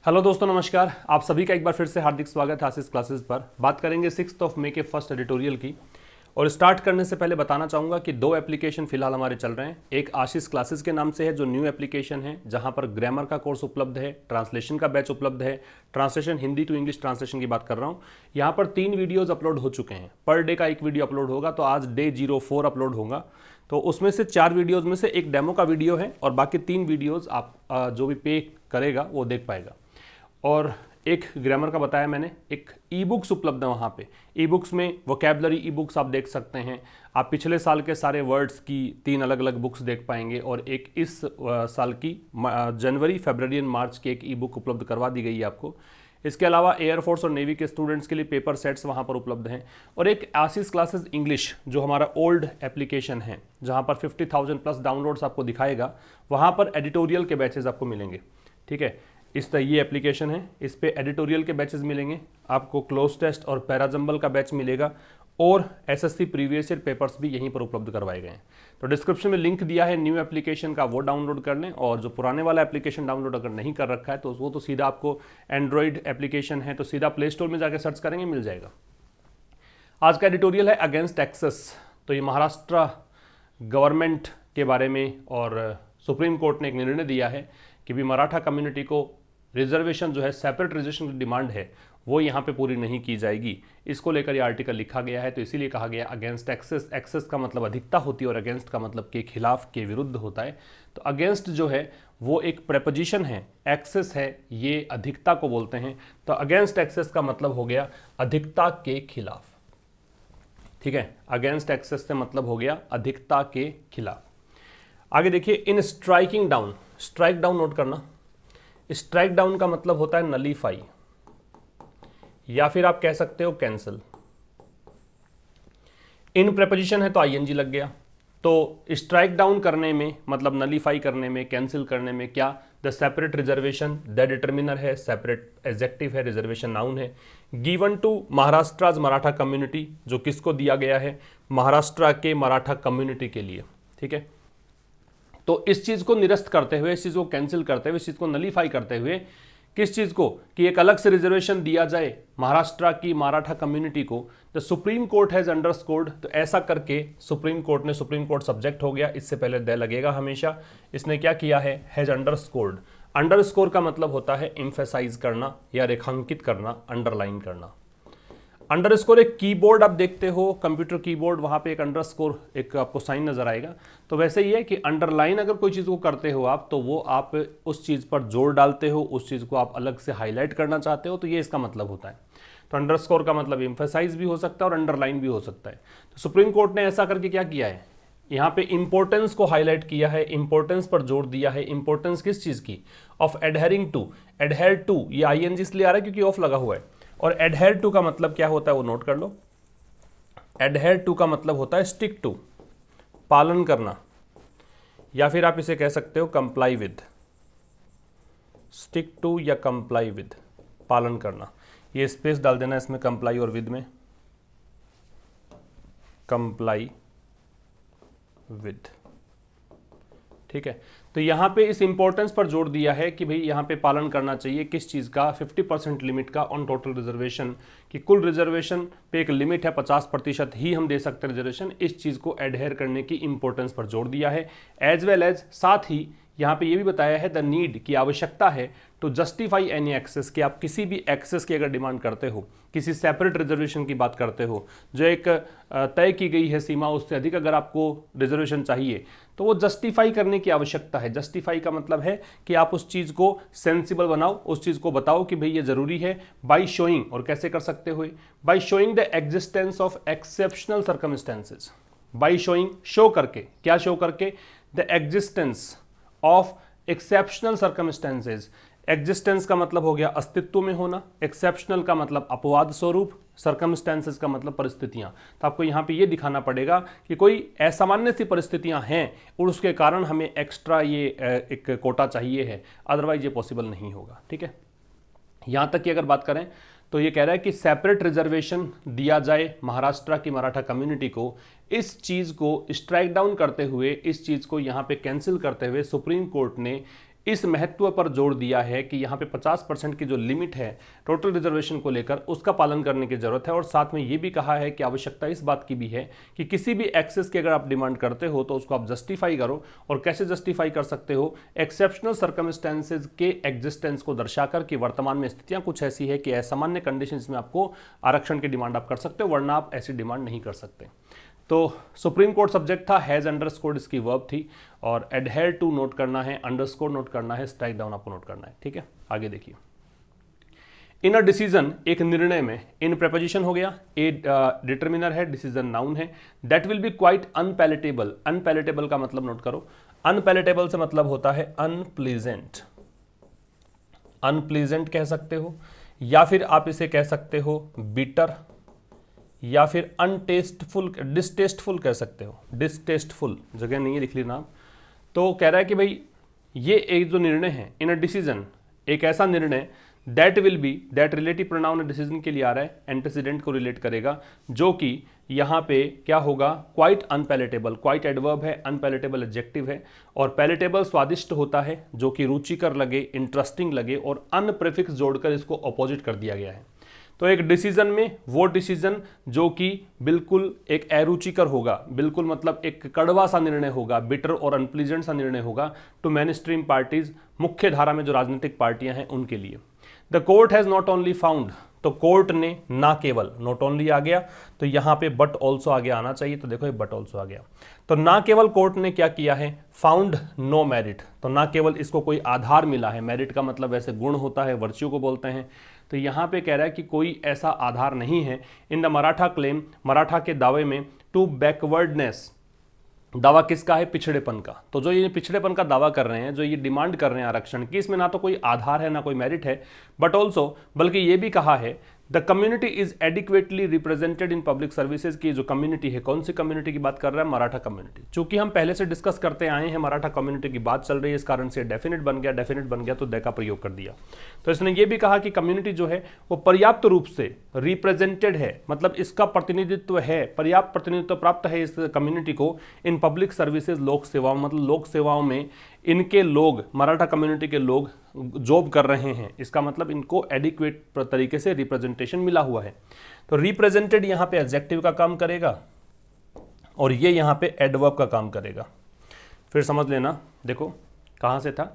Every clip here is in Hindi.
हेलो दोस्तों, नमस्कार। आप सभी का एक बार फिर से हार्दिक स्वागत है आशीष क्लासेस पर। बात करेंगे 6 मई के फर्स्ट एडिटोरियल की। और स्टार्ट करने से पहले बताना चाहूँगा कि 2 एप्लीकेशन फिलहाल हमारे चल रहे हैं। एक आशीष क्लासेस के नाम से है जो न्यू एप्लीकेशन है, जहाँ पर ग्रामर का कोर्स उपलब्ध है, ट्रांसलेशन का बैच उपलब्ध है। Translation Hindi to English translation की बात कर रहा हूँ। यहाँ पर 3 वीडियोज़ अपलोड हो चुके हैं। पर डे का एक वीडियो अपलोड होगा, तो आज डे 04 अपलोड होगा। तो उसमें से 4 वीडियोज़ में से एक डेमो का वीडियो है और बाकी 3 वीडियोज़ आप जो भी पे करेगा वो देख पाएगा। और एक ग्रामर का बताया मैंने, एक ई बुक्स उपलब्ध है वहाँ पे। ई बुक्स में वोकैबुलरी ई बुक्स आप देख सकते हैं। आप पिछले साल के सारे वर्ड्स की 3 अलग अलग बुक्स देख पाएंगे और एक इस साल की जनवरी, फरवरी एंड मार्च की एक ई बुक उपलब्ध करवा दी गई है आपको। इसके अलावा एयरफोर्स और नेवी के स्टूडेंट्स के लिए पेपर सेट्स वहाँ पर उपलब्ध हैं। और एक आशीष क्लासेस इंग्लिश जो हमारा ओल्ड एप्लीकेशन है, जहाँ पर 50,000 प्लस डाउनलोड्स आपको दिखाएगा, वहाँ पर एडिटोरियल के बैचेज आपको मिलेंगे। ठीक है, इस तरह ये एप्लीकेशन है, इस पे एडिटोरियल के बैचेस मिलेंगे आपको। क्लोज टेस्ट और पैराजंबल का बैच मिलेगा और एसएससी प्रीवियस ईयर पेपर्स भी यहीं पर उपलब्ध करवाए गए हैं। तो डिस्क्रिप्शन में लिंक दिया है न्यू एप्लीकेशन का, वो डाउनलोड कर लें। और जो पुराने वाला एप्लीकेशन डाउनलोड अगर नहीं कर रखा है तो वो तो सीधा आपको, एंड्रॉइड एप्लीकेशन है तो सीधा प्ले स्टोर में जाकर सर्च करेंगे, मिल जाएगा। आज का एडिटोरियल है अगेंस्ट एक्सेस। तो ये महाराष्ट्र गवर्नमेंट के बारे में, और सुप्रीम कोर्ट ने एक निर्णय दिया है कि भी मराठा कम्युनिटी को रिजर्वेशन जो है, सेपरेट रिजर्वेशन की डिमांड है, वो यहाँ पे पूरी नहीं की जाएगी। इसको लेकर ये आर्टिकल लिखा गया है। तो इसीलिए कहा गया अगेंस्ट एक्सेस। एक्सेस का मतलब अधिकता होती है और अगेंस्ट का मतलब के खिलाफ, के विरुद्ध होता है। तो अगेंस्ट जो है वो एक प्रेपोजिशन है, एक्सेस है ये अधिकता को बोलते हैं। तो अगेंस्ट एक्सेस का मतलब हो गया अधिकता के खिलाफ। ठीक है, अगेंस्ट एक्सेस से मतलब हो गया अधिकता के खिलाफ। आगे देखिए, in striking down, strike down note करना। स्ट्राइक डाउन का मतलब होता है नलीफाई, या फिर आप कह सकते हो कैंसिल। इन प्रेपोजिशन है तो आईएनजी लग गया। तो स्ट्राइक डाउन करने में मतलब नलीफाई करने में, कैंसिल करने में क्या, the separate reservation, the determiner है, सेपरेट एडजेक्टिव है, रिजर्वेशन नाउन है। Given to Maharashtra Maratha community, जो किसको दिया गया है, महाराष्ट्र के मराठा कम्युनिटी के लिए। ठीक है, तो इस चीज को निरस्त करते हुए, इस चीज को कैंसिल करते हुए, इस चीज को नलीफाई करते हुए, किस चीज को, कि एक अलग से रिजर्वेशन दिया जाए महाराष्ट्र की मराठा कम्युनिटी को, द सुप्रीम कोर्ट हैज अंडरस्कोर्ड। तो ऐसा करके सुप्रीम कोर्ट ने, सुप्रीम कोर्ट सब्जेक्ट हो गया, इससे पहले द लगेगा हमेशा। इसने क्या किया है, हैज अंडरस्कोर्ड। अंडरस्कोर का मतलब होता है एम्फेसाइज करना या रेखांकित करना, अंडरलाइन करना। अंडरस्कोर एक कीबोर्ड आप देखते हो, कंप्यूटर कीबोर्ड, वहाँ पे एक अंडरस्कोर एक आपको साइन नजर आएगा। तो वैसे ही है कि अंडरलाइन अगर कोई चीज़ को करते हो आप, तो वो आप उस चीज़ पर जोर डालते हो, उस चीज़ को आप अलग से हाईलाइट करना चाहते हो, तो ये इसका मतलब होता है। तो अंडरस्कोर का मतलब एम्फेसाइज भी हो सकता है और अंडरलाइन भी हो सकता है। तो सुप्रीम कोर्ट ने ऐसा करके क्या किया है, यहाँ पे इंपॉर्टेंस को हाईलाइट किया है, इंपॉर्टेंस पर जोर दिया है। इंपॉर्टेंस किस चीज़ की, ऑफ एडहेरिंग टू। एडहेर टू ये आईएनजी इसलिए आ रहा है क्योंकि ऑफ लगा हुआ है। और एडहेर टू का मतलब क्या होता है वो नोट कर लो। एडहेर टू का मतलब होता है स्टिक टू, पालन करना, या फिर आप इसे कह सकते हो कंप्लाई विद। स्टिक टू या कंप्लाई विद, पालन करना। ये स्पेस डाल देना इसमें, कंप्लाई और विद में, कंप्लाई विद। ठीक है, तो यहाँ पे इस इंपॉर्टेंस पर जोर दिया है कि भाई यहाँ पे पालन करना चाहिए किस चीज़ का, 50% लिमिट का ऑन टोटल रिजर्वेशन, कि कुल रिजर्वेशन पे एक लिमिट है, 50% ही हम दे सकते हैं रिजर्वेशन। इस चीज़ को एडहेयर करने की इंपॉर्टेंस पर जोर दिया है। एज वेल एज, साथ ही यहाँ पे ये भी बताया है द नीड, की आवश्यकता है, टू जस्टिफाई एनी एक्सेस, कि आप किसी भी एक्सेस की अगर डिमांड करते हो, किसी सेपरेट रिजर्वेशन की बात करते हो, जो एक तय की गई है सीमा, उससे अधिक अगर आपको रिजर्वेशन चाहिए, तो वो जस्टिफाई करने की आवश्यकता है। जस्टिफाई का मतलब है कि आप उस चीज़ को सेंसिबल बनाओ, उस चीज़ को बताओ कि भाई ये ज़रूरी है, बाई शोइंग। और कैसे कर सकते हो, by showing the existence of exceptional circumstances. By showing, show करके, क्या शो करके, the existence of exceptional circumstances. Existence का मतलब हो गया अस्तित्व में होना, एक्सेप्शनल का मतलब अपवाद स्वरूप, सर्कमस्टेंसेस का मतलब परिस्थितियां। तो आपको यहाँ पे ये दिखाना पड़ेगा कि कोई असामान्य सी परिस्थितियां हैं और उसके कारण हमें एक्स्ट्रा ये एक कोटा चाहिए है, अदरवाइज ये पॉसिबल नहीं होगा। ठीक है, यहाँ तक की अगर बात करें तो ये कह रहा है कि सेपरेट रिजर्वेशन दिया जाए महाराष्ट्र की मराठा कम्युनिटी को। इस चीज़ को स्ट्राइक डाउन करते हुए, इस चीज़ को यहाँ पे कैंसिल करते हुए सुप्रीम कोर्ट ने इस महत्व पर जोर दिया है कि यहाँ पे 50% की जो लिमिट है टोटल रिजर्वेशन को लेकर उसका पालन करने की जरूरत है। और साथ में ये भी कहा है कि आवश्यकता इस बात की भी है कि किसी भी एक्सेस की अगर आप डिमांड करते हो तो उसको आप जस्टिफाई करो। और कैसे जस्टिफाई कर सकते हो? एक्सेप्शनल सर्कमस्टेंसेज के एग्जिस्टेंस को दर्शाकर कि वर्तमान में स्थितियां कुछ ऐसी है कि असामान्य कंडीशंस में आपको आरक्षण की डिमांड आप कर सकते हो, वरना आप ऐसी डिमांड नहीं कर सकते। तो सुप्रीम कोर्ट सब्जेक्ट था, हैज अंडरस्कोर इसकी वर्ब थी, और एडहेयर टू नोट करना है, अंडरस्कोर नोट करना है, स्ट्राइक डाउन आपको नोट करना है। ठीक है, आगे देखिए। इन अ डिसीजन, एक निर्णय में, इन प्रेपोजिशन हो गया, ए डिटर्मिनर है, डिसीजन नाउन है, that will be quite unpalatable. Unpalatable का मतलब नोट करो, अनपैलेटेबल से मतलब होता है अनप्लीजेंट। अनप्लीजेंट कह सकते हो, या फिर आप इसे कह सकते हो बिटर, या फिर अनटेस्टफुल, डिसटेस्टफुल कह सकते हो। डिसटेस्टफुल जगह नहीं है, लिख लेना आप। तो कह रहा है कि भाई ये एक जो निर्णय है, इन अ डिसीजन, एक ऐसा निर्णय, that will be, that relative pronoun decision के लिए आ रहा है, एंटीसीडेंट को रिलेट करेगा, जो कि यहाँ पे क्या होगा, क्वाइट अनपैलेटेबल। क्वाइट एडवर्ब है, अनपैलेटेबल एडजेक्टिव है, और पैलेटेबल स्वादिष्ट होता है, जो कि रुचिकर लगे, इंटरेस्टिंग लगे, और अन प्रीफिक्स जोड़कर इसको अपोजिट कर दिया गया है। तो एक डिसीजन में वो डिसीजन जो कि बिल्कुल एक अरुचिकर होगा, बिल्कुल मतलब एक कड़वा सा निर्णय होगा, बिटर और अनप्लीजेंट सा निर्णय होगा टू मेन स्ट्रीम पार्टीज, मुख्य धारा में जो राजनीतिक पार्टियां हैं उनके लिए। The court has not only found, तो कोर्ट ने ना केवल, नॉट ओनली आ गया तो यहां पे बट ऑल्सो आगे आना चाहिए, तो देखो ये बट ऑल्सो आ गया। तो ना केवल कोर्ट ने क्या किया है, फाउंड नो मेरिट, तो ना केवल इसको कोई आधार मिला है, मेरिट का मतलब वैसे गुण होता है, वर्च्यू को बोलते हैं, तो यहां पे कह रहा है कि कोई ऐसा आधार नहीं है in the Maratha claim, Maratha के दावे में, टू बैकवर्डनेस, दावा किसका है, पिछड़ेपन का। तो जो ये पिछड़ेपन का दावा कर रहे हैं, जो ये डिमांड कर रहे हैं आरक्षण की, इसमें ना तो कोई आधार है ना कोई मेरिट है, बट ऑल्सो, बल्कि ये भी कहा है the community is adequately represented in public services की जो कम्युनिटी है, कौन सी कम्युनिटी की बात कर रहा है, मराठा कम्युनिटी। चूंकि हम पहले से डिस्कस करते आए हैं, मराठा कम्युनिटी की बात चल रही है, इस कारण से डेफिनेट बन गया, डेफिनेट बन गया तो द का प्रयोग कर दिया। तो इसने ये भी कहा कि कम्युनिटी जो है वो पर्याप्त रूप से रिप्रेजेंटेड है, मतलब इसका प्रतिनिधित्व है, पर्याप्त प्रतिनिधित्व प्राप्त है इस कम्युनिटी को इन पब्लिक सर्विसेज, लोक सेवाओं, मतलब लोक सेवाओं में इनके लोग, मराठा कम्युनिटी के लोग जॉब कर रहे हैं, इसका मतलब इनको एडिक्वेट तरीके से रिप्रेजेंटेशन मिला हुआ है। तो रिप्रेजेंटेड यहां पे एडजेक्टिव का काम करेगा और ये यहां पे एडवर्ब का काम करेगा। फिर समझ लेना, देखो कहां से था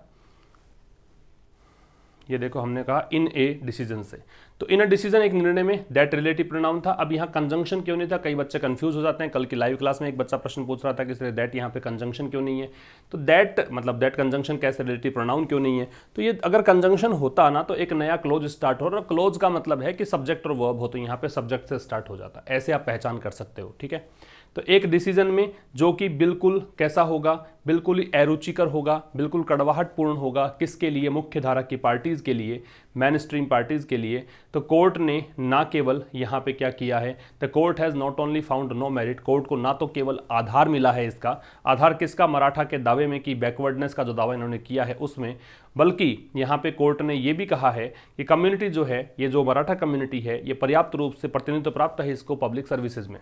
ये, देखो हमने कहा इन ए डिसीजन से, तो इन अ डिसीजन एक निर्णय में, दैट रिलेटिव प्रोनाउन था। अब यहाँ कंजंक्शन क्यों नहीं था, कई बच्चे कंफ्यूज हो जाते हैं। कल की लाइव क्लास में एक बच्चा प्रश्न पूछ रहा था कि दैट यहाँ पे कंजंक्शन क्यों नहीं है, तो दैट मतलब दैट कंजंक्शन कैसे, रिलेटिव प्रोनाउन क्यों नहीं है। तो ये अगर कंजंक्शन होता ना तो एक नया क्लोज स्टार्ट हो, और क्लोज का मतलब है कि सब्जेक्ट और वर्ब हो, तो यहाँ पे सब्जेक्ट से स्टार्ट हो जाता, ऐसे आप पहचान कर सकते हो। ठीक है, तो एक डिसीजन में जो कि बिल्कुल कैसा होगा, बिल्कुल ही अरुचिकर होगा, बिल्कुल कड़वाहटपूर्ण होगा, किसके लिए, मुख्य धारा की पार्टीज के लिए, मेन स्ट्रीम पार्टीज के लिए। तो कोर्ट ने ना केवल यहाँ पे क्या किया है, the court has not only found no merit, court को ना तो केवल आधार मिला है, इसका आधार किसका, मराठा के दावे में कि बैकवर्डनेस का जो दावा इन्होंने किया है उसमें, बल्कि यहाँ पे कोर्ट ने ये भी कहा है कि कम्युनिटी जो है, ये जो मराठा कम्युनिटी है, ये पर्याप्त रूप से प्रतिनिधित्व प्राप्त है इसको पब्लिक सर्विसेज में।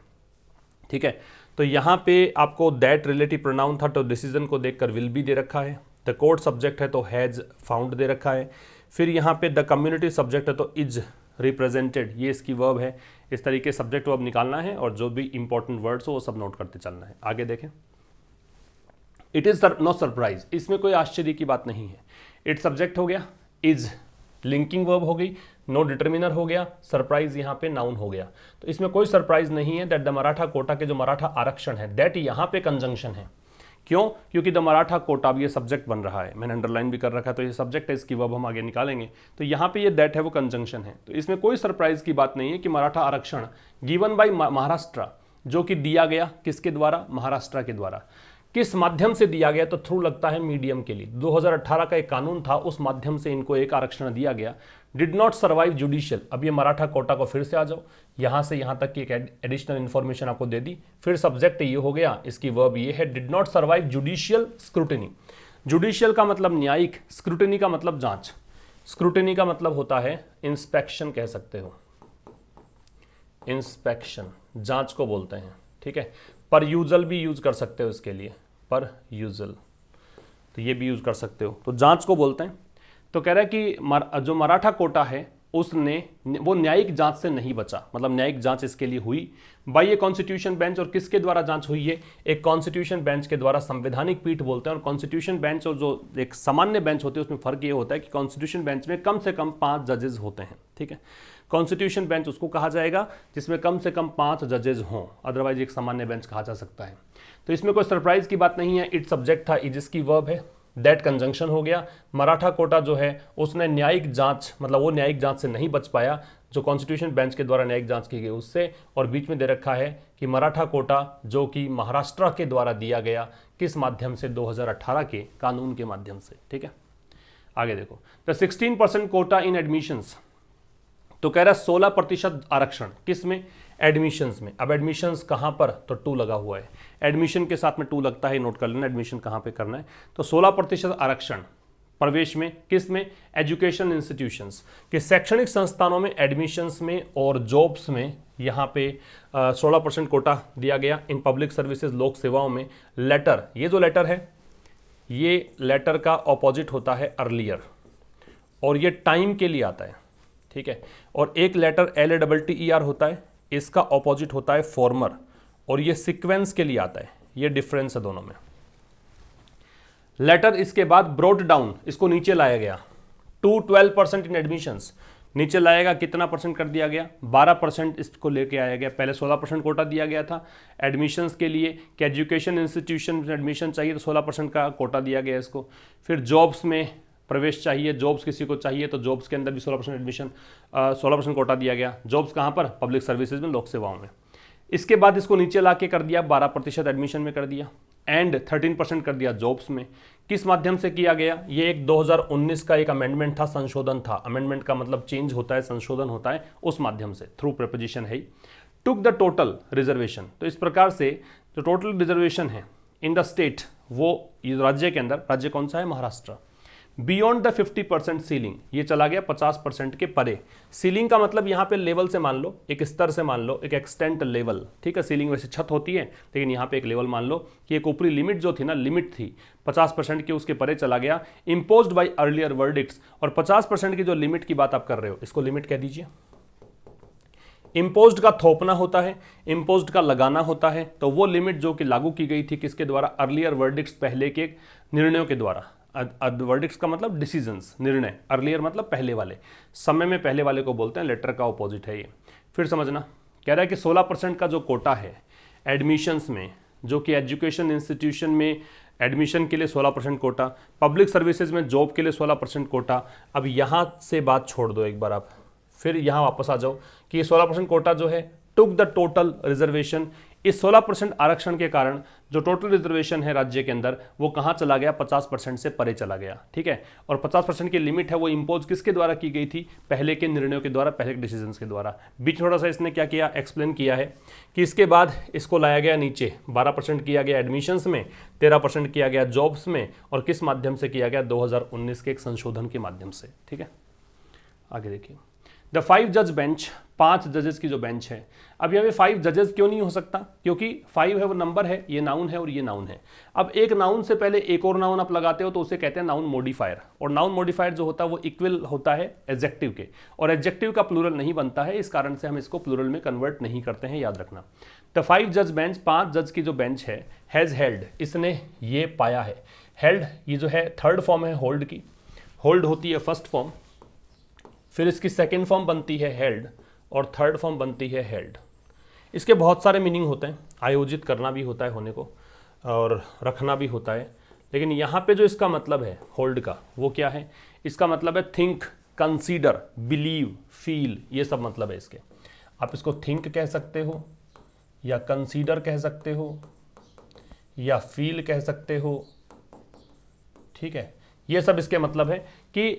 ठीक है, तो यहाँ पे आपको दैट रिलेटिव प्रोनाउन था, तो डिसीजन को देखकर विल बी दे रखा है, द कोर्ट सब्जेक्ट है तो हैज फाउंड दे रखा है, फिर यहाँ पे द कम्युनिटी सब्जेक्ट है तो इज रिप्रेजेंटेड, ये इसकी वर्ब है। इस तरीके सब्जेक्ट वर्ब निकालना है और जो भी इंपॉर्टेंट वर्ड्स हो वो सब नोट करते चलना है। आगे देखें, इट इज नो सरप्राइज, इसमें कोई आश्चर्य की बात नहीं है। इट सब्जेक्ट हो गया, इज लिंकिंग वर्ब हो गई, नो डिटर्मिनर हो गया, सरप्राइज यहाँ पे नाउन हो गया। तो इसमें कोई सरप्राइज नहीं है दैट द मराठा कोटा के जो मराठा आरक्षण है, दैट यहाँ पे कंजंक्शन है। क्यों, क्योंकि द मराठा कोटा, अब ये सब्जेक्ट बन रहा है, मैंने अंडरलाइन भी कर रखा है, तो ये सब्जेक्ट है, इसकी वर्ब हम आगे निकालेंगे। तो यहाँ पे ये दैट है वो कंजंक्शन है, तो इसमें कोई सरप्राइज की बात नहीं है कि मराठा आरक्षण गिवन बाय महाराष्ट्र, जो कि दिया गया किसके द्वारा, महाराष्ट्र के द्वारा। किस माध्यम से दिया गया, तो थ्रू लगता है मीडियम के लिए, 2018 का एक कानून था, उस माध्यम से इनको एक आरक्षण दिया गया। डिड नॉट सर्वाइव जुडिशियल, अब ये मराठा कोटा को फिर से आ जाओ, यहां से यहां तक की एक एडिशनल इंफॉर्मेशन आपको दे दी। फिर सब्जेक्ट ये हो गया, इसकी वर्ब ये है, did not survive judicial scrutiny. Judicial का मतलब न्यायिक, स्क्रूटिनी का मतलब जांच, स्क्रूटिनी का मतलब होता है इंस्पेक्शन कह सकते हो, इंस्पेक्शन जांच को बोलते हैं। ठीक है, पर यूजल भी यूज कर सकते हो इसके लिए, पर यूजल, तो ये भी यूज़ कर सकते हो। तो जांच को बोलते हैं। तो कह रहा है कि जो मराठा कोटा है उसने वो न्यायिक जांच से नहीं बचा, मतलब न्यायिक जांच इसके लिए हुई बाई ए कॉन्स्टिट्यूशन बेंच। और किसके द्वारा जांच हुई है? एक कॉन्स्टिट्यूशन बेंच के द्वारा। संवैधानिक पीठ बोलते हैं। और कॉन्स्टिट्यूशन बेंच और जो एक सामान्य बेंच होती है उसमें फर्क ये होता है कि कॉन्स्टिट्यूशन बेंच में कम से कम 5 जजेस होते हैं, ठीक है। कॉन्स्टिट्यूशन बेंच उसको कहा जाएगा जिसमें कम से कम 5 जजेस हों, अदरवाइज एक सामान्य बेंच कहा जा सकता है। तो इसमें कोई सरप्राइज की बात नहीं है। इट सब्जेक्ट था, इज इसकी वर्ब है, दैट कंजंक्शन हो गया। मराठा कोटा जो है उसने न्यायिक जांच, मतलब वो न्यायिक जांच से नहीं बच पाया जो कॉन्स्टिट्यूशन बेंच के द्वारा न्यायिक जांच की गई उससे। और बीच में दे रखा है कि मराठा कोटा जो कि महाराष्ट्र के द्वारा दिया गया, किस माध्यम से? 2018 के कानून के माध्यम से, ठीक है। आगे देखो, द 16% कोटा इन एडमिशंस। तो कह रहा है 16% आरक्षण, किस में? एडमिशंस में। अब एडमिशंस कहाँ पर? तो 2 लगा हुआ है, एडमिशन के साथ में 2 लगता है, नोट कर लेना एडमिशन कहाँ पे करना है। तो 16% आरक्षण प्रवेश में, किस में? एजुकेशन इंस्टीट्यूशंस के शैक्षणिक संस्थानों में, एडमिशंस में और जॉब्स में यहाँ पे 16% कोटा दिया गया। इन पब्लिक सर्विसेज, लोक सेवाओं में। लेटर, ये जो लेटर है ये लेटर का ऑपोजिट होता है अर्लियर, और ये टाइम के लिए आता है, ठीक है। और एक लेटर LATTER होता है, इसका ऑपोजिट होता है फॉर्मर, और ये सीक्वेंस के लिए आता है। ये डिफरेंस है दोनों में। लेटर इसके बाद ब्रॉट डाउन, इसको नीचे लाया गया टू 12% इन एडमिशंस। नीचे लाएगा, कितना परसेंट कर दिया गया? 12% इसको लेके आया गया। पहले 16% कोटा दिया गया था एडमिशंस के लिए कि एजुकेशन इंस्टीट्यूशन में एडमिशन चाहिए तो 16% का कोटा दिया गया इसको। फिर जॉब्स में प्रवेश चाहिए, जॉब्स किसी को चाहिए तो जॉब्स के अंदर भी 16% एडमिशन 16% कोटा दिया गया। जॉब्स कहाँ पर? पब्लिक सर्विसेज में, लोक सेवाओं में। इसके बाद इसको नीचे ला के कर दिया, 12% एडमिशन में कर दिया, एंड 13% कर दिया जॉब्स में। किस माध्यम से किया गया? ये एक 2019 का एक अमेंडमेंट था, संशोधन था। अमेंडमेंट का मतलब चेंज होता है, संशोधन होता है, उस माध्यम से, थ्रू प्रीपोजिशन है। टुक द टोटल रिजर्वेशन, तो इस प्रकार से जो टोटल रिजर्वेशन है इन द स्टेट, वो राज्य के अंदर, राज्य कौन सा है? महाराष्ट्र। बियॉन्ड द 50% सीलिंग, ये चला गया 50% के परे। सीलिंग का मतलब यहाँ पे लेवल से मान लो, एक स्तर से मान लो, एक एक्सटेंट लेवल, ठीक है। सीलिंग वैसे छत होती है, लेकिन यहाँ पे एक लेवल मान लो कि एक ऊपरी लिमिट जो थी ना, लिमिट थी 50% की, उसके परे चला गया। इम्पोज्ड बाई अर्लियर वर्डिक्ट्स, और 50% की जो लिमिट की बात आप कर रहे हो, इसको लिमिट कह दीजिए। इम्पोज्ड का थोपना होता है, इम्पोज्ड का लगाना होता है। तो वो लिमिट जो कि लागू की गई थी किसके द्वारा? अर्लियर वर्डिक्ट्स, पहले के निर्णयों के द्वारा। वर्डिक्ट्स का मतलब डिसीजंस, निर्णय। अर्लियर मतलब पहले वाले, समय में पहले वाले को बोलते हैं, लेटर का ऑपोजिट है ये। फिर समझना, कह रहा है कि 16% का जो कोटा है एडमिशंस में, जो कि एजुकेशन इंस्टीट्यूशन में एडमिशन के लिए 16% कोटा, पब्लिक सर्विसेज में जॉब के लिए 16% कोटा। अब यहाँ से बात छोड़ दो एक बार आप, फिर यहाँ वापस आ जाओ कि ये 16% कोटा जो है टुक द टोटल रिजर्वेशन। इस 16% आरक्षण के कारण जो टोटल रिजर्वेशन है राज्य के अंदर, वो कहाँ चला गया? 50% से परे चला गया, ठीक है। और 50% की लिमिट है वो इम्पोज किसके द्वारा की गई थी? पहले के निर्णयों के द्वारा, पहले के डिसीजंस के द्वारा। बीच थोड़ा सा इसने क्या किया, एक्सप्लेन किया है कि इसके बाद इसको लाया गया नीचे, 12% किया गया एडमिशंस में, 13% किया गया जॉब्स में, और किस माध्यम से किया गया? 2019 के एक संशोधन के माध्यम से, ठीक है। आगे देखिए, द 5 जज बेंच, 5 जजेस की जो बेंच है। अब यहाँ पे 5 जजेस क्यों नहीं हो सकता? क्योंकि 5 है वो नंबर है, ये नाउन है और ये नाउन है। अब एक नाउन से पहले एक और नाउन आप लगाते हो तो उसे कहते हैं नाउन मॉडिफायर, और नाउन मॉडिफायर जो होता है वो इक्वल होता है एडजेक्टिव के, और एडजेक्टिव का प्लूरल नहीं बनता है, इस कारण से हम इसको प्लूरल में कन्वर्ट नहीं करते हैं, याद रखना। द 5 जज बेंच, 5 जज की जो बेंच है, हैज़ हेल्ड, इसने ये पाया है। हेल्ड ये जो है थर्ड फॉर्म है होल्ड की, होल्ड होती है फर्स्ट फॉर्म, फिर इसकी सेकेंड फॉर्म बनती है हेल्ड, और थर्ड फॉर्म बनती है हेल्ड। इसके बहुत सारे मीनिंग होते हैं, आयोजित करना भी होता है होने को, और रखना भी होता है, लेकिन यहाँ पे जो इसका मतलब है होल्ड का, वो क्या है? इसका मतलब है थिंक, कंसीडर, बिलीव, फील, ये सब मतलब है इसके। आप इसको थिंक कह सकते हो, या कंसीडर कह सकते हो, या फील कह सकते हो, ठीक है। ये सब इसके मतलब है कि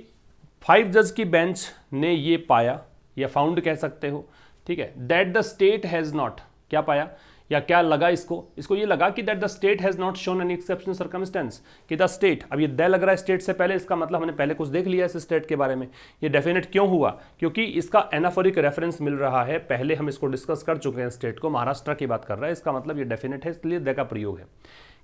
5 जज की बेंच ने ये पाया, या फाउंड कह सकते हो, ठीक है। That the state has not, क्या पाया? या क्या लगा इसको ये लगा कि that the state has not shown any exceptional circumstance, कि द स्टेट, अब ये द लग रहा है स्टेट से पहले, इसका मतलब हमने पहले कुछ देख लिया इस स्टेट के बारे में। ये डेफिनेट क्यों हुआ? क्योंकि इसका एनाफोरिक रेफरेंस मिल रहा है, पहले हम इसको डिस्कस कर चुके हैं, स्टेट को महाराष्ट्र की बात कर रहा है, इसका मतलब ये डेफिनेट है, इसलिए द का प्रयोग है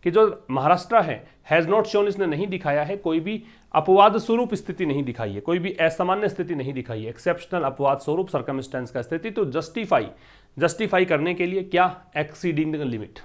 कि जो महाराष्ट्र है हैज नॉट शोन, इसने नहीं दिखाया है, कोई भी अपवाद स्वरूप स्थिति नहीं दिखाई है, कोई भी असामान्य स्थिति नहीं दिखाई है, एक्सेप्शनल अपवाद स्वरूप सर्कमस्टेंस का स्थिति। तो जस्टिफाई करने के लिए क्या? Exceeding the limit.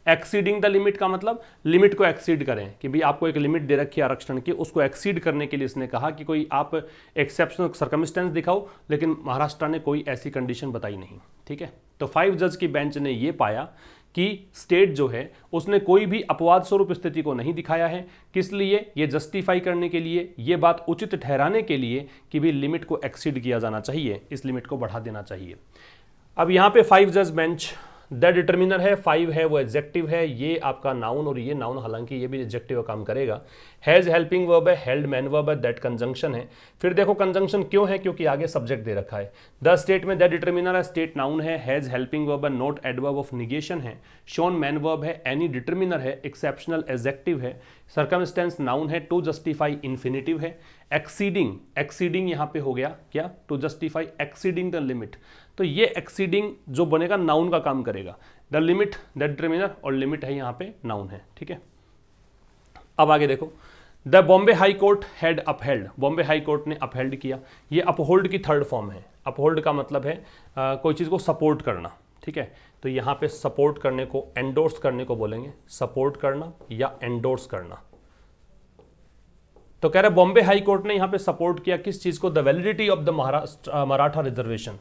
Exceeding the limit का मतलब लिमिट को एक्सीड करें, कि भाई आपको एक लिमिट दे रखी है आरक्षण की, उसको एक्सीड करने के लिए इसने कहा कि कोई आप एक्सेप्शनल सर्कमस्टेंस दिखाओ, लेकिन महाराष्ट्र ने कोई ऐसी कंडीशन बताई नहीं। ठीक है, तो 5 जज की बेंच ने यह पाया कि स्टेट जो है उसने कोई भी अपवाद स्वरूप स्थिति को नहीं दिखाया है। किस लिए? ये जस्टिफाई करने के लिए, ये बात उचित ठहराने के लिए कि भी लिमिट को एक्सीड किया जाना चाहिए, इस लिमिट को बढ़ा देना चाहिए। अब यहाँ पे 5 जज बेंच, द डिटर्मिनर है, 5 है वो एडजेक्टिव है, ये आपका नाउन और ये नाउन, हालांकि ये भी एडजेक्टिव का काम करेगा। हैज हेल्पिंग वर्ब है, हेल्ड मैन वर्ब है, दैट कंजंक्शन है। फिर देखो कंजंक्शन क्यों है? क्योंकि आगे सब्जेक्ट दे रखा है। द स्टेट में द डिटर्मिनर है, स्टेट नाउन है, हैज हेल्पिंग वर्ब है, नोट एडवर्ब ऑफ निगेशन है, शोन मैन वर्ब है, एनी डिटर्मिनर है, एक्सेप्शनल एडजेक्टिव है, सर्कमस्टेंस नाउन है, टू जस्टिफाई इन्फिनिटिव है, एक्सीडिंग यहाँ पे हो गया क्या? To justify exceeding the limit. तो ये एक्सीडिंग जो बनेगा नाउन का काम करेगा, द लिमिट द डिटर्मिनर, और लिमिट है यहाँ पे नाउन है। ठीक है, अब आगे देखो, the Bombay high court had upheld, Bombay high court ने अपहेल्ड किया। ये अपहोल्ड की थर्ड फॉर्म है। अपहोल्ड का मतलब है कोई चीज़ को सपोर्ट करना। ठीक है, तो यहाँ पे सपोर्ट करने को एंडोर्स करने को बोलेंगे, सपोर्ट करना या एंडोर्स करना। तो कह रहे बॉम्बे हाई कोर्ट ने यहाँ पे सपोर्ट किया किस चीज़ को? The validity of the Maratha reservation,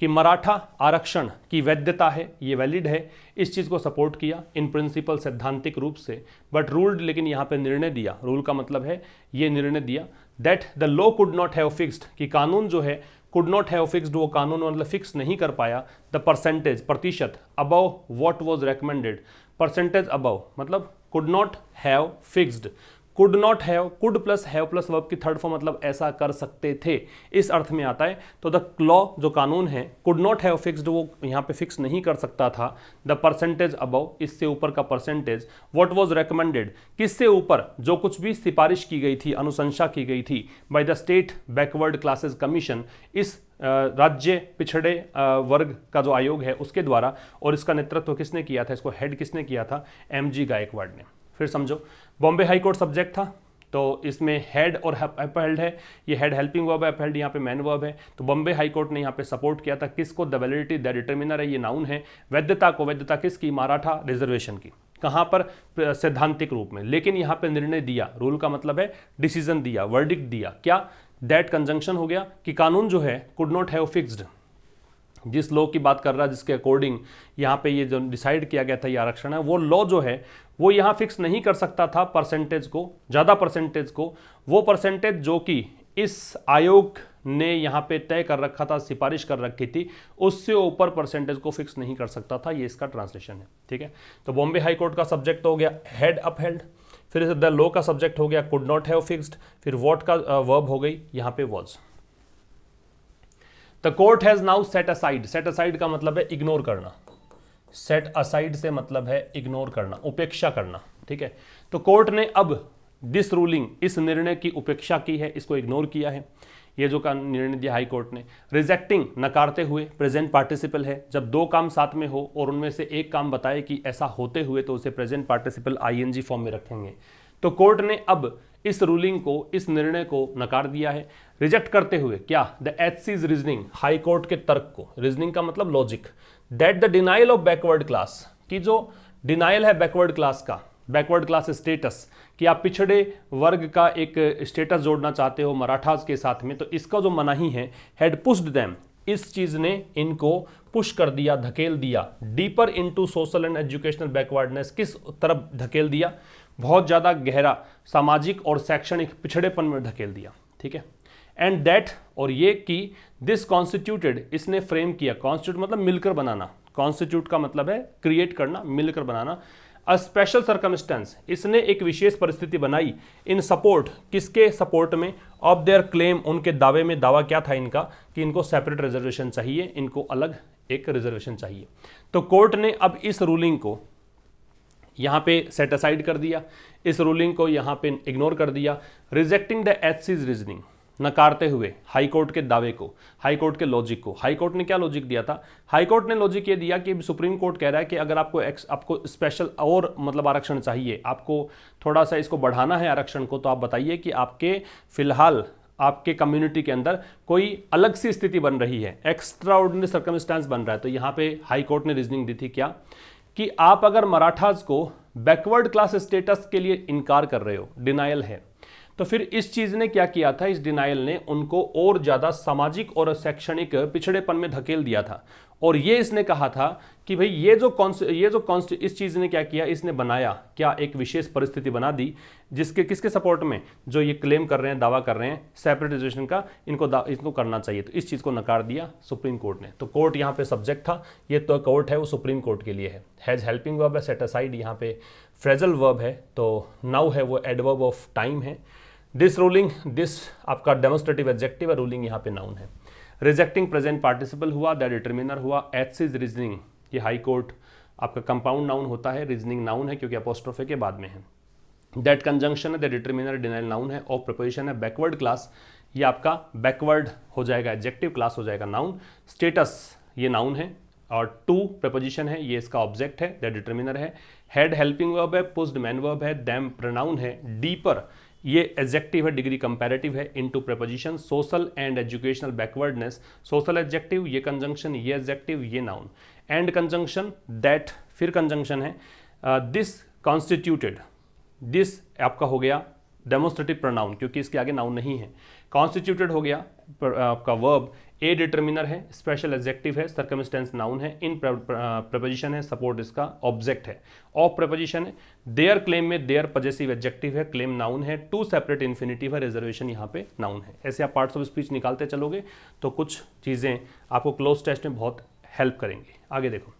कि मराठा आरक्षण की वैधता है, ये वैलिड है, इस चीज़ को सपोर्ट किया इन प्रिंसिपल, सैद्धांतिक रूप से। बट रूल्ड, लेकिन यहाँ पे निर्णय दिया, रूल का मतलब है ये निर्णय दिया, that the law could not have fixed, कि कानून जो है कुड नॉट हैव फिक्स्ड, वो कानून मतलब फिक्स नहीं कर पाया, द परसेंटेज, प्रतिशत, above what was recommended, percentage above मतलब could not have fixed, could not have, could plus have plus verb की थर्ड फॉर्म मतलब ऐसा कर सकते थे, इस अर्थ में आता है। तो द लॉ जो कानून है, कुड नॉट हैव फिक्स्ड, वो यहाँ पे फिक्स नहीं कर सकता था, द परसेंटेज अबव, इससे ऊपर का परसेंटेज, व्हाट वाज रेकमेंडेड, किससे ऊपर, जो कुछ भी सिफारिश की गई थी, अनुशंसा की गई थी, by the state backward classes commission, इस राज्य पिछड़े वर्ग का जो आयोग है उसके द्वारा, और इसका नेतृत्व किसने किया था, इसको हेड किसने किया था? MG गायकवाड़ ने। फिर समझो, बॉम्बे हाई कोर्ट सब्जेक्ट था, तो इसमें हेड और अपहेल्ड है, ये हेड हेल्पिंग वर्ब है, अपहेल्ड यहाँ पे मैन वर्ब है। तो बॉम्बे हाई कोर्ट ने यहाँ पे सपोर्ट किया था किसको? द वैलिडिटी, द डिटर्मिनर है, ये नाउन है, वैधता को, वैधता किसकी? मराठा रिजर्वेशन की। कहाँ पर? सैद्धांतिक रूप में। लेकिन यहाँ पे निर्णय दिया, रूल का मतलब है डिसीजन दिया, वर्डिक्ट दिया, क्या? दैट कंजंक्शन हो गया कि कानून जो है कुड नॉट हैव फिक्स्ड, जिस लॉ की बात कर रहा है, जिसके अकॉर्डिंग यहाँ पे ये जो डिसाइड किया गया था ये आरक्षण है, वो लॉ जो है वो यहाँ फिक्स नहीं कर सकता था परसेंटेज को, ज़्यादा परसेंटेज को, वो परसेंटेज जो कि इस आयोग ने यहाँ पे तय कर रखा था, सिफारिश कर रखी थी, उससे ऊपर परसेंटेज को फिक्स नहीं कर सकता था। ये इसका ट्रांसलेशन है। ठीक है, तो बॉम्बे हाई कोर्ट का सब्जेक्ट हो गया हेड अपहेल्ड, फिर द लॉ का सब्जेक्ट हो गया कुड नॉट हैव फिक्स्ड, फिर व्हाट का वर्ब हो गई यहाँ पे was. The court has now set aside, set aside का मतलब है इग्नोर करना, सेट असाइड से मतलब है इग्नोर करना, उपेक्षा करना। ठीक है, तो कोर्ट ने अब दिस रूलिंग, इस निर्णय की उपेक्षा की है, इसको इग्नोर किया है। ये जो का निर्णय दिया हाई कोर्ट ने, रिजेक्टिंग, नकारते हुए, प्रेजेंट पार्टिसिपल है, जब दो काम साथ में हो और उनमें से एक काम बताए कि ऐसा होते हुए, तो उसे प्रेजेंट पार्टिसिपल ING फॉर्म में रखेंगे। तो कोर्ट ने अब इस रूलिंग को, इस निर्णय को नकार दिया है, रिजेक्ट करते हुए क्या? The HC's reasoning, high court के तर्क को, रीजनिंग का मतलब logic, that the denial of backward class, की जो डिनाइल है बैकवर्ड क्लास का, बैकवर्ड क्लास स्टेटस, कि आप पिछड़े वर्ग का एक स्टेटस जोड़ना चाहते हो मराठास के साथ में, तो इसका जो मनाही है, हैड पुश्ड देम, इस चीज ने इनको पुश कर दिया, धकेल दिया, deeper into social and educational backwardness, किस तरफ धकेल दिया? बहुत ज़्यादा गहरा सामाजिक और शैक्षणिक पिछड़ेपन में धकेल दिया। ठीक है, एंड दैट, और ये कि दिस कॉन्स्टिट्यूटेड, इसने फ्रेम किया, कॉन्स्टिट्यूट मतलब मिलकर बनाना, कॉन्स्टिट्यूट का मतलब है क्रिएट करना, मिलकर बनाना, अ स्पेशल सर्कमस्टेंस, इसने एक विशेष परिस्थिति बनाई, इन सपोर्ट, किसके सपोर्ट में? ऑफ देयर क्लेम, उनके दावे में, दावा क्या था इनका? कि इनको सेपरेट रिजर्वेशन चाहिए, इनको अलग एक रिजर्वेशन चाहिए। तो कोर्ट ने अब इस रूलिंग को यहाँ पे सेट असाइड कर दिया, इस रूलिंग को यहाँ पे इग्नोर कर दिया, रिजेक्टिंग द एचसीज रीजनिंग, नकारते हुए हाई कोर्ट के दावे को, हाई कोर्ट के लॉजिक को। हाई कोर्ट ने क्या लॉजिक दिया था? हाई कोर्ट ने लॉजिक ये दिया कि सुप्रीम कोर्ट कह रहा है कि अगर आपको स्पेशल और मतलब आरक्षण चाहिए, आपको थोड़ा सा इसको बढ़ाना है आरक्षण को, तो आप बताइए कि आपके फिलहाल आपके कम्युनिटी के अंदर कोई अलग सी स्थिति बन रही है, एक्स्ट्रा ऑर्डिनरी सर्कमस्टांस बन रहा है। तो यहाँ पे हाई कोर्ट ने रीजनिंग दी थी क्या, कि आप अगर मराठास को बैकवर्ड क्लास स्टेटस के लिए इनकार कर रहे हो, डिनायल है, तो फिर इस चीज ने क्या किया था, इस डिनायल ने उनको और ज्यादा सामाजिक और शैक्षणिक पिछड़ेपन में धकेल दिया था। और ये इसने कहा था कि भाई ये जो इस चीज ने क्या किया, इसने बनाया क्या, एक विशेष परिस्थिति बना दी जिसके किसके सपोर्ट में, जो ये क्लेम कर रहे हैं, दावा कर रहे हैं सेपरेटाइजेशन का, इनको करना चाहिए। तो इस चीज को नकार दिया सुप्रीम कोर्ट ने। तो कोर्ट यहाँ पे सब्जेक्ट था, ये तो कोर्ट है वो सुप्रीम कोर्ट के लिए है। हैज हेल्पिंग वर्ब है, सेट असाइड यहाँ पे फ्रेजल वर्ब है, तो नाउ है वो एडवर्ब ऑफ टाइम है। दिस रूलिंग, दिस आपका डेमोस्ट्रेटिव एडजेक्टिव है, रूलिंग यहाँ पे नाउन है। रिजेक्टिंग प्रेजेंट पार्टिसिपल हुआ, द डिटरमिनर हुआ, एचसीज रीजनिंग, ये हाई कोर्ट आपका कंपाउंड नाउन होता है, रीजनिंग नाउन है क्योंकि अपोस्ट्रोफे के बाद में है। दैट कंजंक्शन है, द डिटरमिनर डिनाइल नाउन है। ऑफ प्रिपोजिशन है, बैकवर्ड क्लास, ये आपका बैकवर्ड हो जाएगा एडजेक्टिव, क्लास हो जाएगा नाउन। स्टेटस ये नाउन है, और टू प्रपोजिशन है, ये इसका ऑब्जेक्ट है, द डिटरमिनर है। हेड हेल्पिंग वर्ब है, पुस्ड मैन वर्ब है, दैम प्रोनाउन है। डीपर ये एडजेक्टिव है, डिग्री कंपैरेटिव है। Into preposition, social and educational backwardness, social adjective, ये कंजंक्शन, ये एडजेक्टिव, ये नाउन। एंड कंजंक्शन, दैट फिर कंजंक्शन है। दिस कॉन्स्टिट्यूटेड, दिस आपका हो गया डेमोस्ट्रेटिव प्रोनाउन क्योंकि इसके आगे नाउन नहीं है। कॉन्स्टिट्यूटेड हो गया आपका वर्ब, ए डिटरमिनर है, स्पेशल एडजेक्टिव है, सर्कमस्टेंस नाउन है। इन प्रपोजिशन है, सपोर्ट इसका ऑब्जेक्ट है। ऑफ प्रपोजिशन है, देयर क्लेम में देयर पजेसिव एडजेक्टिव है, क्लेम नाउन है। टू सेपरेट इन्फिनिटिव है, रिजर्वेशन यहाँ पे नाउन है। ऐसे आप पार्ट्स ऑफ स्पीच निकालते चलोगे तो कुछ चीज़ें आपको क्लोज टेस्ट में बहुत हेल्प करेंगी। आगे देखो,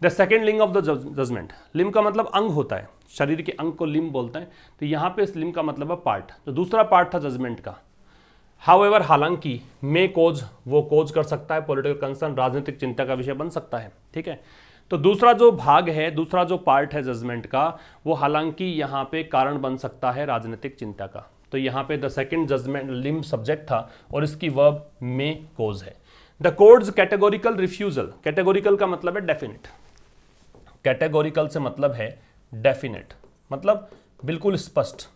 द सेकेंड लिंग ऑफ द जजमेंट। लिम्ब का मतलब अंग होता है, शरीर के अंग को लिम्ब बोलते हैं, तो यहाँ पे इस लिम्ब का मतलब है पार्ट। तो दूसरा पार्ट था जजमेंट का। हाउएवर, हालांकि, मे कोज, वो कोज कर सकता है, पॉलिटिकल कंसर्न, राजनीतिक चिंता का विषय बन सकता है, ठीक है। तो दूसरा जो भाग है, दूसरा जो पार्ट है जजमेंट का, वो हालांकि यहाँ पे कारण बन सकता है राजनीतिक चिंता का। तो यहाँ पे the second judgement limb subject था और इसकी वर्ब मे कोज है। The court's categorical refusal, categorical का मतलब है डेफिनेट, कैटेगोरिकल से मतलब है डेफिनेट, मतलब बिल्कुल स्पष्ट।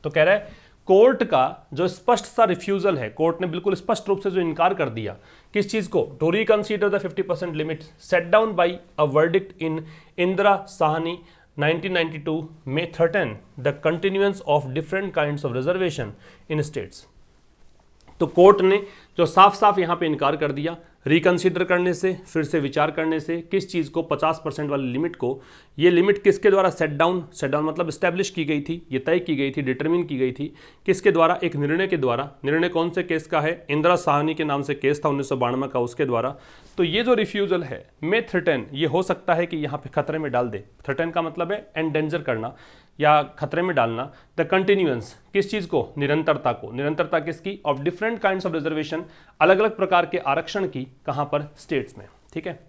तो कह रहा है कोर्ट का जो स्पष्ट सा रिफ्यूजल है, कोर्ट ने बिल्कुल स्पष्ट रूप से जो इनकार कर दिया किस चीज को, to reconsider the 50% limit set down by a verdict in Indira Sawhney 1992 may threaten the continuance of different kinds of reservation in states। तो कोर्ट ने जो साफ साफ यहाँ पे इनकार कर दिया रिकंसीडर करने से, फिर से विचार करने से, किस चीज़ को, 50% वाली लिमिट को। ये लिमिट किसके द्वारा सेट डाउन मतलब इस्टेब्लिश की गई थी, ये तय की गई थी, डिटरमिन की गई थी किसके द्वारा, एक निर्णय के द्वारा। निर्णय कौन से केस का है, इंदिरा साहनी के नाम से केस था 1992 का, उसके द्वारा। तो ये जो रिफ्यूजल है, मे थ्रेटन, ये हो सकता है कि यहाँ पे खतरे में डाल दे। थ्रेटन का मतलब है एंडेंजर करना या खतरे में डालना। द कंटिन्यूएंस, किस चीज़ को, निरंतरता को। निरंतरता किसकी, of different kinds of reservation, अलग अलग प्रकार के आरक्षण की, कहाँ पर, स्टेट्स में, ठीक है।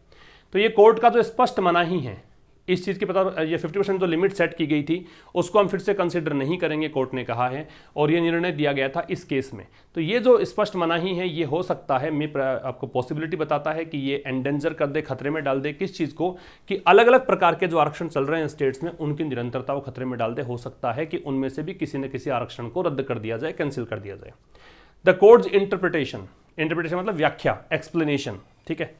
तो ये कोर्ट का जो स्पष्ट मनाही है इस चीज़ की, पता ये 50% जो लिमिट सेट की गई थी उसको हम फिर से कंसिडर नहीं करेंगे, कोर्ट ने कहा है, और ये निर्णय दिया गया था इस केस में। तो ये जो स्पष्ट मनाही है ये हो सकता है, मैं आपको पॉसिबिलिटी बताता है कि ये एंडेंजर कर दे, खतरे में डाल दे किस चीज़ को, कि अलग अलग प्रकार के जो आरक्षण चल रहे हैं स्टेट्स में उनकी निरंतरता को खतरे में डाल दे। हो सकता है कि उनमें से भी किसी न किसी आरक्षण को रद्द कर दिया जाए, कैंसिल कर दिया जाए। द कोर्ट्स इंटरप्रिटेशन, इंटरप्रिटेशन मतलब व्याख्या, एक्सप्लेनेशन, ठीक है।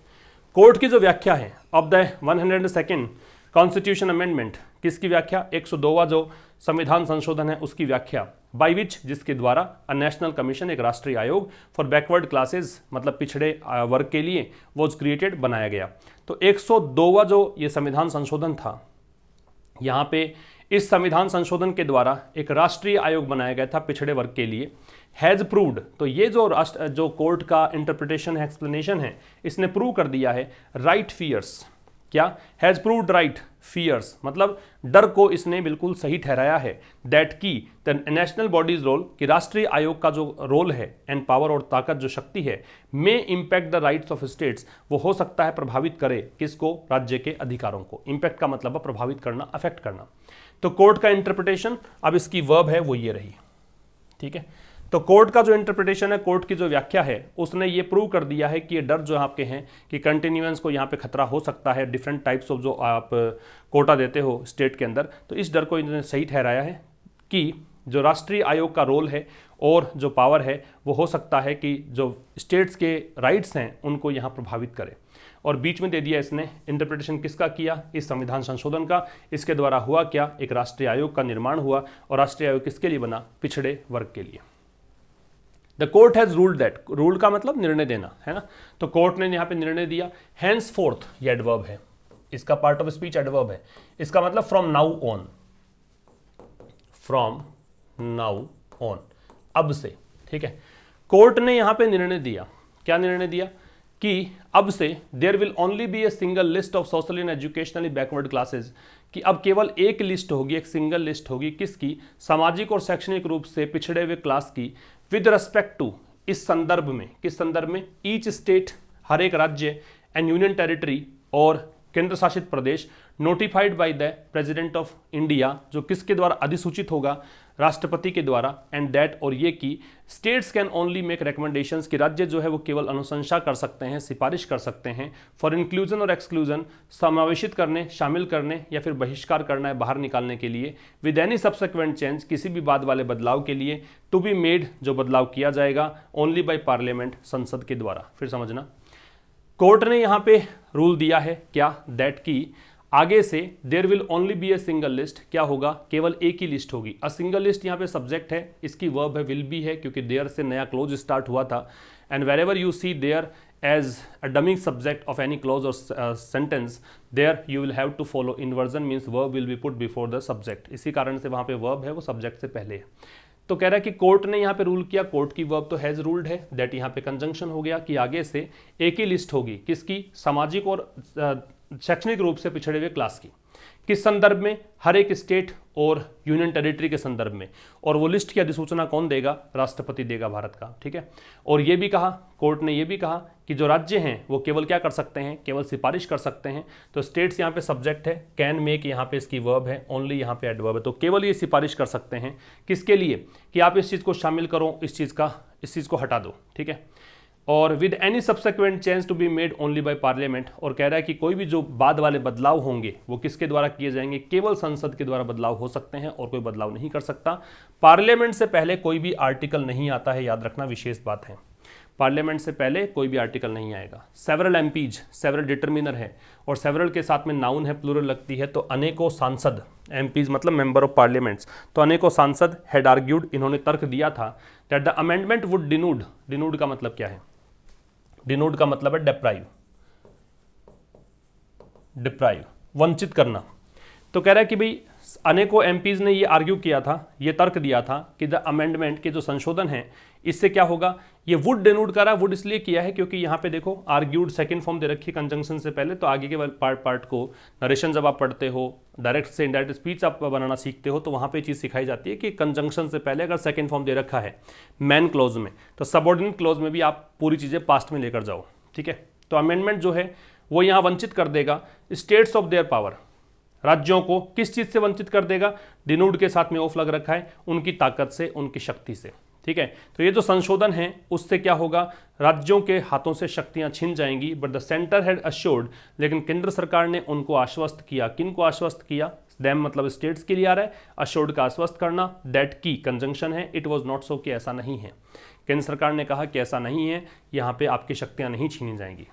कोर्ट की जो व्याख्या है of the 102nd constitution amendment, किसकी व्याख्या, 102वां जो संविधान संशोधन है उसकी व्याख्या, बाय विच, जिसके द्वारा, अ नेशनल कमीशन, एक राष्ट्रीय आयोग फॉर बैकवर्ड क्लासेस मतलब पिछड़े वर्ग के लिए, वॉज क्रिएटेड, बनाया गया। तो 102वां जो ये संविधान संशोधन था, यहाँ पे इस संविधान संशोधन के द्वारा एक राष्ट्रीय आयोग बनाया गया था पिछड़े वर्ग के लिए। हैज प्रूव्ड, तो ये जो कोर्ट का इंटरप्रिटेशन है, एक्सप्लेनेशन है, इसने प्रूव कर दिया है राइट फियर्स, क्या, हैज प्रूव्ड राइट, फियर्स, मतलब डर को इसने बिल्कुल सही ठहराया है, दैट की द नेशनल बॉडीज रोल, कि राष्ट्रीय आयोग का जो रोल है एंड पावर और ताकत जो शक्ति है, may impact the rights of states, वो हो सकता है प्रभावित करे किसको, राज्य के अधिकारों को। इम्पैक्ट का मतलब है प्रभावित करना, अफेक्ट करना। तो कोर्ट का इंटरप्रिटेशन, अब इसकी वर्ब है वो ये रही, ठीक है। तो कोर्ट का जो इंटरप्रिटेशन है, कोर्ट की जो व्याख्या है, उसने ये प्रूव कर दिया है कि ये डर जो आपके हैं कि कंटिन्यूएंस को यहाँ पे खतरा हो सकता है, डिफरेंट टाइप्स ऑफ जो आप कोटा देते हो स्टेट के अंदर, तो इस डर को इन्होंने सही ठहराया है कि जो राष्ट्रीय आयोग का रोल है और जो पावर है वो हो सकता है कि जो स्टेट्स के राइट्स हैं उनको यहाँ प्रभावित करे। और बीच में दे दिया इसने इंटरप्रिटेशन किसका किया, इस संविधान संशोधन का। इसके द्वारा हुआ क्या, एक राष्ट्रीय आयोग का निर्माण हुआ, और राष्ट्रीय आयोग किसके लिए बना, पिछड़े वर्ग के लिए। The court has ruled that, rule का मतलब निर्णय देना है ना, तो कोर्ट ने यहाँ पे निर्णय दिया। हैंस फोर्थ, ये एडवर्ब है, इसका पार्ट ऑफ स्पीच एडवर्ब है, इसका मतलब from now on, from now on, अब से, ठीक है। कोर्ट ने यहाँ पे निर्णय दिया, क्या निर्णय दिया, कि अब से there will only be a single list of socially and educationally backward classes, कि अब केवल एक लिस्ट होगी, एक सिंगल लिस्ट होगी, किसकी, सामाजिक और शैक्षणिक रूप से पिछड़े हुए क्लास की, विद रेस्पेक्ट टू, इस संदर्भ में, किस संदर्भ में, ईच स्टेट, हर एक राज्य, एंड यूनियन टेरिटरी, और केंद्र शासित प्रदेश, notified by the President of India, जो किसके द्वारा अधिसूचित होगा, राष्ट्रपति के द्वारा, एंड दैट, और ये कि states can only make recommendations, कि राज्य जो है वो केवल अनुशंसा कर सकते हैं, सिफारिश कर सकते हैं, फॉर इंक्लूजन और एक्सक्लूजन, समावेशित करने, शामिल करने, या फिर बहिष्कार करना है, बाहर निकालने के लिए, विद एनी सब्सिक्वेंट चेंज, किसी भी बाद वाले बदलाव के लिए, टू बी मेड, जो बदलाव किया जाएगा, ओनली बाय पार्लियामेंट, संसद के द्वारा। फिर समझना, कोर्ट ने यहाँ पे रूल दिया है क्या, दैट की आगे से there will only be a single list, क्या होगा, केवल एक ही लिस्ट होगी। अ सिंगल लिस्ट यहाँ पे सब्जेक्ट है, इसकी वर्ब है विल बी है, क्योंकि देयर से नया क्लोज स्टार्ट हुआ था। And wherever you see there as a dummy subject of any clause और sentence, there you will have to follow inversion, means verb will be put before the subject, इसी कारण से वहाँ पे वर्ब है वो सब्जेक्ट से पहले है। तो कह रहा है कि कोर्ट ने यहाँ पे रूल किया, कोर्ट की वर्ब तो हैज रूल्ड है, दैट यहाँ पे कंजंक्शन हो गया कि आगे से एक ही लिस्ट होगी, किसकी, सामाजिक और शैक्षणिक रूप से पिछड़े हुए क्लास की, किस संदर्भ में, हर एक स्टेट और यूनियन टेरिटरी के संदर्भ में, और वो लिस्ट की अधिसूचना कौन देगा, राष्ट्रपति देगा भारत का, ठीक है। और ये भी कहा, कोर्ट ने ये भी कहा कि जो राज्य हैं वो केवल क्या कर सकते हैं, केवल सिफारिश कर सकते हैं। तो स्टेट्स यहाँ पे सब्जेक्ट है, कैन मेक यहाँ पे इसकी वर्ब है, ओनली यहाँ पे एडवर्ब है, तो केवल ये सिफारिश कर सकते हैं, किसके लिए, कि आप इस चीज़ को शामिल करो, इस चीज़ को हटा दो, ठीक है। और with any subsequent change to be made only by Parliament, और कह रहा है कि कोई भी जो बाद वाले बदलाव होंगे वो किसके द्वारा किए जाएंगे, केवल संसद के द्वारा बदलाव हो सकते हैं, और कोई बदलाव नहीं कर सकता। पार्लियामेंट से पहले कोई भी आर्टिकल नहीं आता है, याद रखना, विशेष बात है, पार्लियामेंट से पहले कोई भी आर्टिकल नहीं आएगा। सेवरल एमपीज, सेवरल डिटर्मिनर है, और सेवरल के साथ में नाउन है, प्लूरल लगती है, तो अनेकों सांसद, एमपीज मतलब मेंबर ऑफ पार्लियामेंट्स, तो अनेकों सांसद हैड आर्ग्यूड, इन्होंने तर्क दिया था, दैट द अमेंडमेंट वुड डिनूड, डिनूड का मतलब क्या है, डिनूड का मतलब है डेप्राइव, डिप्राइव, वंचित करना। तो कह रहा है कि भाई अनेकों एमपीज ने ये आर्ग्यू किया था, ये तर्क दिया था कि द अमेंडमेंट के जो संशोधन है इससे क्या होगा, ये वुड डिनूड करा, वुड इसलिए किया है क्योंकि यहाँ पे देखो आर्ग्यूड सेकंड फॉर्म दे रखी कंजंक्शन से पहले, तो आगे के पार्ट को नरेशन जब आप पढ़ते हो, डायरेक्ट से इनडायरेक्ट स्पीच आप बनाना सीखते हो, तो वहाँ पे चीज़ सिखाई जाती है कि कंजंक्शन से पहले अगर सेकंड फॉर्म दे रखा है मैन क्लोज में, तो सबऑर्डिनेट क्लोज में भी आप पूरी चीज़ें पास्ट में लेकर जाओ, ठीक है। तो अमेंडमेंट जो है वो यहाँ वंचित कर देगा स्टेट्स ऑफ देयर पावर, राज्यों को किस चीज़ से वंचित कर देगा, डिनूड के साथ में ऑफ लग रखा है, उनकी ताकत से, उनकी शक्ति से, ठीक है। तो ये जो संशोधन है उससे क्या होगा, राज्यों के हाथों से शक्तियां छिन जाएंगी, but the centre had assured, लेकिन केंद्र सरकार ने उनको आश्वस्त किया, किन को आश्वस्त किया, देम मतलब स्टेट्स के लिए आ रहा है, अश्योर्ड का आश्वस्त करना, दैट की कंजंक्शन है, इट वाज नॉट सो, कि ऐसा नहीं है, केंद्र सरकार ने कहा कि ऐसा नहीं है, यहाँ पे आपकी शक्तियां नहीं छीनी जाएंगी।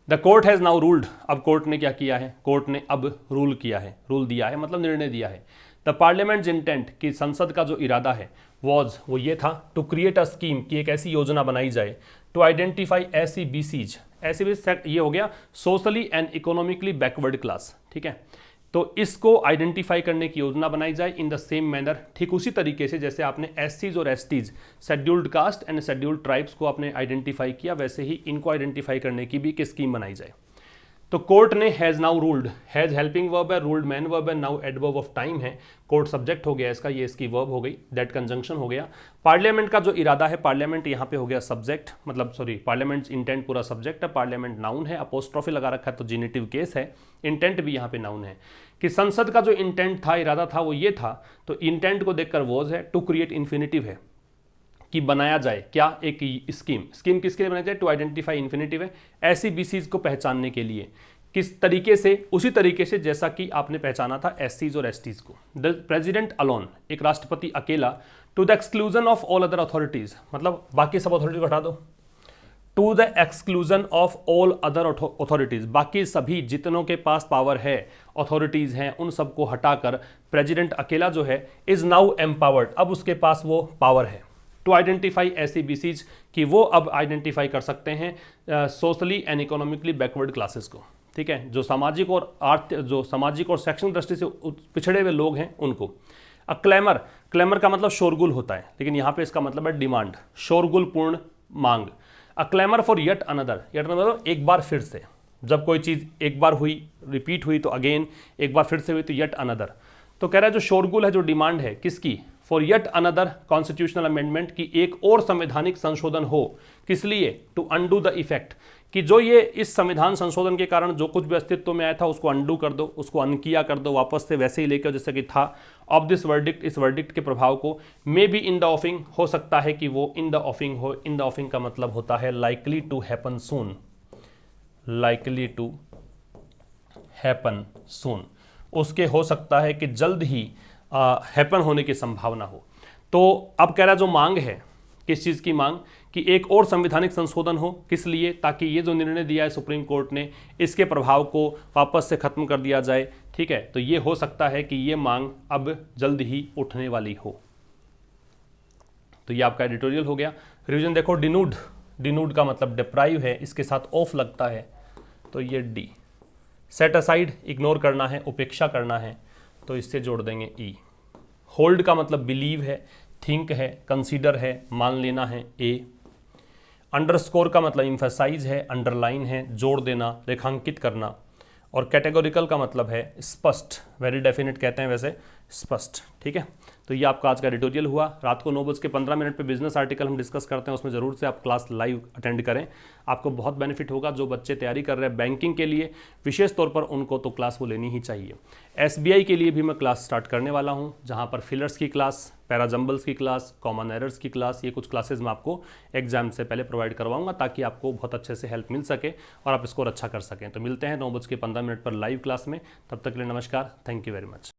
The court has now ruled, अब कोर्ट ने क्या किया है, कोर्ट ने अब रूल किया है, रूल दिया है मतलब निर्णय दिया है। द पार्लियामेंट्स इंटेंट, कि संसद का जो इरादा है, वॉज, वो ये था, टू क्रिएट अ स्कीम, कि एक ऐसी योजना बनाई जाए, टू आइडेंटिफाई ऐसी बीसीज, ऐसे भी सेट, ये हो गया socially and economically backward class, ठीक है। तो इसको आइडेंटिफाई करने की योजना बनाई जाए इन द सेम मैनर, ठीक उसी तरीके से जैसे आपने एससीज और STs, scheduled caste and scheduled tribes को आपने आइडेंटिफाई किया, वैसे ही इनको आइडेंटिफाई करने की भी एक स्कीम बनाई जाए। तो कोर्ट ने has now ruled, has helping verb है, रूल्ड मैन वर्ब है, नाउ एडवर्ब ऑफ टाइम है, कोर्ट सब्जेक्ट हो गया इसका, ये इसकी वर्ब हो गई, दैट कंजंक्शन हो गया। पार्लियामेंट का जो इरादा है, पार्लियामेंट यहाँ पे हो गया सब्जेक्ट, मतलब सॉरी पार्लियामेंट इंटेंट पूरा सब्जेक्ट है, पार्लियामेंट नाउन है, अपोस्ट्रोफी लगा रखा है तो जीनिटिव केस है, इंटेंट भी यहाँ पे नाउन है। कि संसद का जो इंटेंट था, इरादा था, वो ये था, तो इंटेंट को देखकर वॉज है, टू क्रिएट इन्फिनिटिव है कि बनाया जाए क्या, एक स्कीम, स्कीम किसके लिए बनाया जाए, टू आइडेंटिफाई, इन्फिनिटिव है, ऐसी बीसीज को पहचानने के लिए, किस तरीके से, उसी तरीके से जैसा कि आपने पहचाना था एससीज और एसटीज को। द प्रेसिडेंट अलोन, एक राष्ट्रपति अकेला, to the exclusion of all other authorities, मतलब बाकी सब अथॉरिटी को हटा दो, to the exclusion of all other authorities, बाकी सभी जितनों के पास पावर है, अथॉरिटीज हैं, उन सबको हटाकर प्रेसिडेंट अकेला जो है इज नाउ एम्पावर्ड, अब उसके पास वो पावर है, टू आइडेंटिफाई ऐसी बीसीज कि वो अब आइडेंटिफाई कर सकते हैं socially and economically backward classes को, ठीक है, जो सामाजिक और शैक्षणिक दृष्टि से पिछड़े हुए लोग हैं उनको। क्लेमर, क्लेमर का मतलब शोरगुल होता है, लेकिन यहाँ पे इसका मतलब है डिमांड, शोरगुलपूर्ण मांग। अ क्लेमर फॉर येट अनदर, एक बार फिर से, जब कोई चीज़ एक बार हुई, रिपीट हुई तो अगेन, एक बार फिर से हुई तो येट अनदर। तो कह रहा है जो शोरगुल है, जो डिमांड है किसकी, for yet another constitutional amendment, की एक और संवैधानिक संशोधन हो, किस लिए, टू अंडू द इफेक्ट, कि जो ये इस संविधान संशोधन के कारण जो कुछ भी अस्तित्व में आया था उसको अंडू कर दो, उसको अनकिया कर दो, वापस से वैसे ही लेकर जैसे कि था। ऑफ दिस वर्डिक्ट, इस वर्डिक्ट के प्रभाव को, मे बी इन द ऑफिंग, हो सकता है कि वो इन द ऑफिंग हो, इन द ऑफिंग का मतलब होता है likely to happen soon, likely to happen soon, उसके हो सकता है कि जल्द ही हैपन होने की संभावना हो। तो अब कह रहा जो मांग है, किस चीज़ की मांग, कि एक और संवैधानिक संशोधन हो, किस लिए, ताकि ये जो निर्णय दिया है सुप्रीम कोर्ट ने, इसके प्रभाव को वापस से खत्म कर दिया जाए, ठीक है। तो ये हो सकता है कि ये मांग अब जल्द ही उठने वाली हो। तो ये आपका एडिटोरियल हो गया। रिवीजन देखो, डिनूड, डिनूड का मतलब डिप्राइव है, इसके साथ ऑफ लगता है तो ये डी। सेट असाइड, इग्नोर करना है, उपेक्षा करना है, तो इससे जोड़ देंगे ई। होल्ड का मतलब बिलीव है, थिंक है, कंसीडर है, मान लेना है, ए। अंडरस्कोर का मतलब इम्फेसाइज है, अंडरलाइन है, जोड़ देना, रेखांकित करना। और कैटेगोरिकल का मतलब है स्पष्ट, वेरी डेफिनेट कहते हैं वैसे, स्पष्ट, ठीक है। तो ये आपका आज का एडिटोरियल हुआ। रात को 9:15 पे बिजनेस आर्टिकल हम डिस्कस करते हैं, उसमें ज़रूर से आप क्लास लाइव अटेंड करें, आपको बहुत बेनिफिट होगा। जो बच्चे तैयारी कर रहे हैं बैंकिंग के लिए विशेष तौर पर, उनको तो क्लास वो लेनी ही चाहिए। SBI के लिए भी मैं क्लास स्टार्ट करने वाला हूँ, जहाँ पर फिलर्स की क्लास, पैराजम्बल्स की क्लास, कॉमन एरर्स की क्लास, ये कुछ क्लासेज मैं आपको एग्जाम से पहले प्रोवाइड करवाऊंगा, ताकि आपको बहुत अच्छे से हेल्प मिल सके और आप स्कोर अच्छा कर सकें। तो मिलते हैं 9:15 पर लाइव क्लास में, तब तक के लिए नमस्कार, थैंक यू वेरी मच।